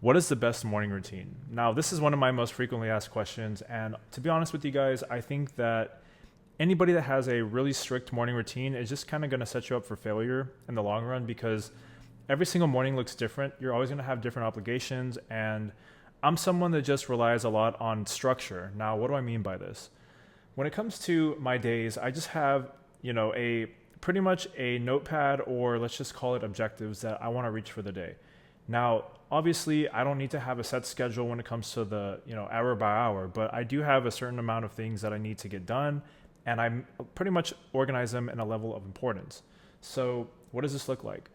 What is the best morning routine? Now, this is one of my most frequently asked questions. And to be honest with you guys, I think that anybody that has a really strict morning routine is just kind of going to set you up for failure in the long run because every single morning looks different. You're always going to have different obligations. And I'm someone that just relies a lot on structure. Now, what do I mean by this? When it comes to my days, I just have, a pretty much a notepad, or let's just call it objectives that I want to reach for the day. Now, obviously, I don't need to have a set schedule when it comes to the, hour by hour, but I do have a certain amount of things that I need to get done, and I pretty much organize them in a level of importance. So, what does this look like?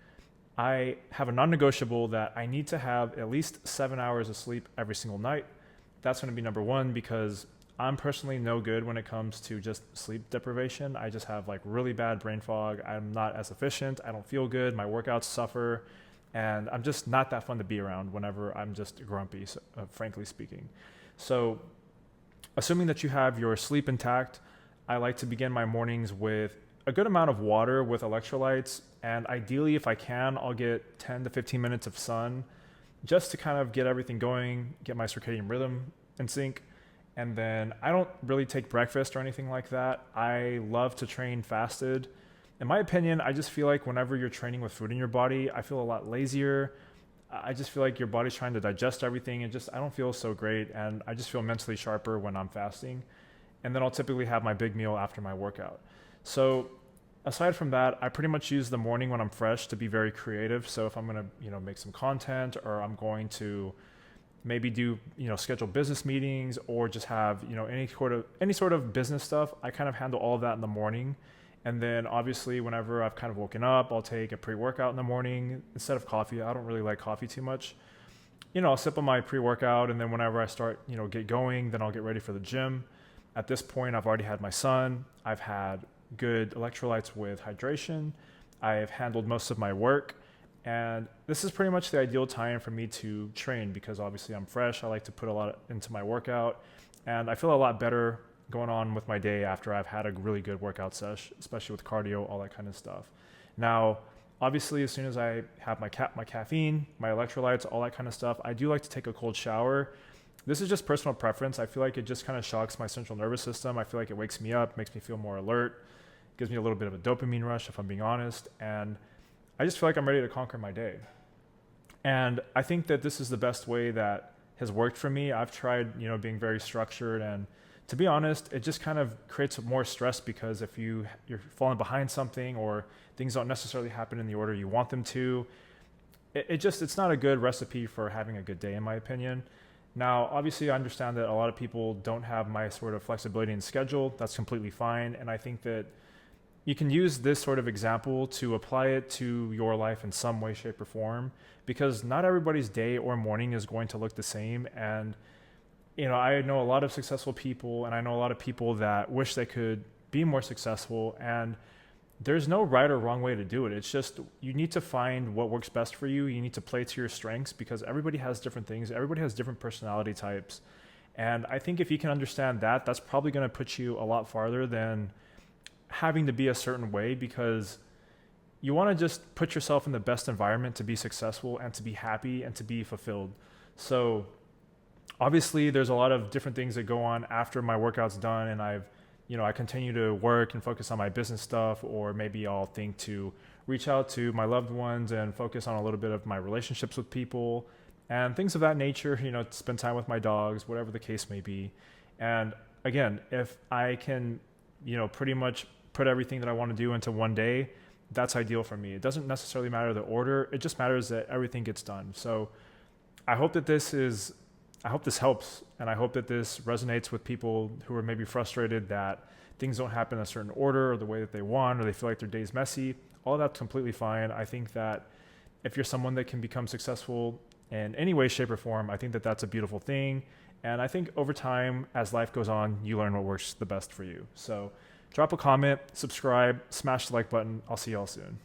I have a non-negotiable that I need to have at least 7 hours of sleep every single night. That's going to be number one because I'm personally no good when it comes to just sleep deprivation. I just have like really bad brain fog. I'm not as efficient. I don't feel good. My workouts suffer. And I'm just not that fun to be around whenever I'm just grumpy, frankly speaking. So, assuming that you have your sleep intact, I like to begin my mornings with a good amount of water with electrolytes. And ideally, if I can, I'll get 10 to 15 minutes of sun just to kind of get everything going, get my circadian rhythm in sync. And then I don't really take breakfast or anything like that. I love to train fasted. In my opinion, I just feel like whenever you're training with food in your body, I feel a lot lazier. I just feel like your body's trying to digest everything and I don't feel so great. And I just feel mentally sharper when I'm fasting. And then I'll typically have my big meal after my workout. So aside from that, I pretty much use the morning when I'm fresh to be very creative. So if I'm going to, make some content, or I'm going to maybe do, schedule business meetings, or just have, any sort of business stuff, I kind of handle all of that in the morning. And then obviously whenever I've kind of woken up, I'll take a pre-workout in the morning instead of coffee. I don't really like coffee too much. I'll sip on my pre-workout, and then whenever I start, get going, then I'll get ready for the gym. At this point, I've already had my son. I've had good electrolytes with hydration. I've handled most of my work. And this is pretty much the ideal time for me to train because obviously I'm fresh. I like to put a lot into my workout, and I feel a lot better going on with my day after I've had a really good workout session, especially with cardio, all that kind of stuff. Now, obviously, as soon as I have my caffeine, my electrolytes, all that kind of stuff, I do like to take a cold shower. This is just personal preference. I feel like it just kind of shocks my central nervous system. I feel like it wakes me up, makes me feel more alert, gives me a little bit of a dopamine rush, if I'm being honest. And I just feel like I'm ready to conquer my day. And I think that this is the best way that has worked for me. I've tried, being very structured, and to be honest, it just kind of creates more stress because if you're falling behind something, or things don't necessarily happen in the order you want them to, it's not a good recipe for having a good day, in my opinion. Now, obviously, I understand that a lot of people don't have my sort of flexibility in schedule. That's completely fine. And I think that you can use this sort of example to apply it to your life in some way, shape, or form, because not everybody's day or morning is going to look the same. And, I know a lot of successful people, and I know a lot of people that wish they could be more successful, and there's no right or wrong way to do it. It's just, you need to find what works best for you. You need to play to your strengths because everybody has different things. Everybody has different personality types. And I think if you can understand that, that's probably going to put you a lot farther than having to be a certain way, because you want to just put yourself in the best environment to be successful and to be happy and to be fulfilled. So obviously there's a lot of different things that go on after my workout's done, and I continue to work and focus on my business stuff, or maybe I'll think to reach out to my loved ones and focus on a little bit of my relationships with people and things of that nature, spend time with my dogs, whatever the case may be. And again, if I can, pretty much put everything that I want to do into one day, that's ideal for me. It doesn't necessarily matter the order. It just matters that everything gets done. So I hope this helps, and I hope that this resonates with people who are maybe frustrated that things don't happen in a certain order or the way that they want, or they feel like their day's messy. All that's completely fine. I think that if you're someone that can become successful in any way, shape, or form, I think that that's a beautiful thing. And I think over time, as life goes on, you learn what works the best for you. So drop a comment, subscribe, smash the like button. I'll see y'all soon.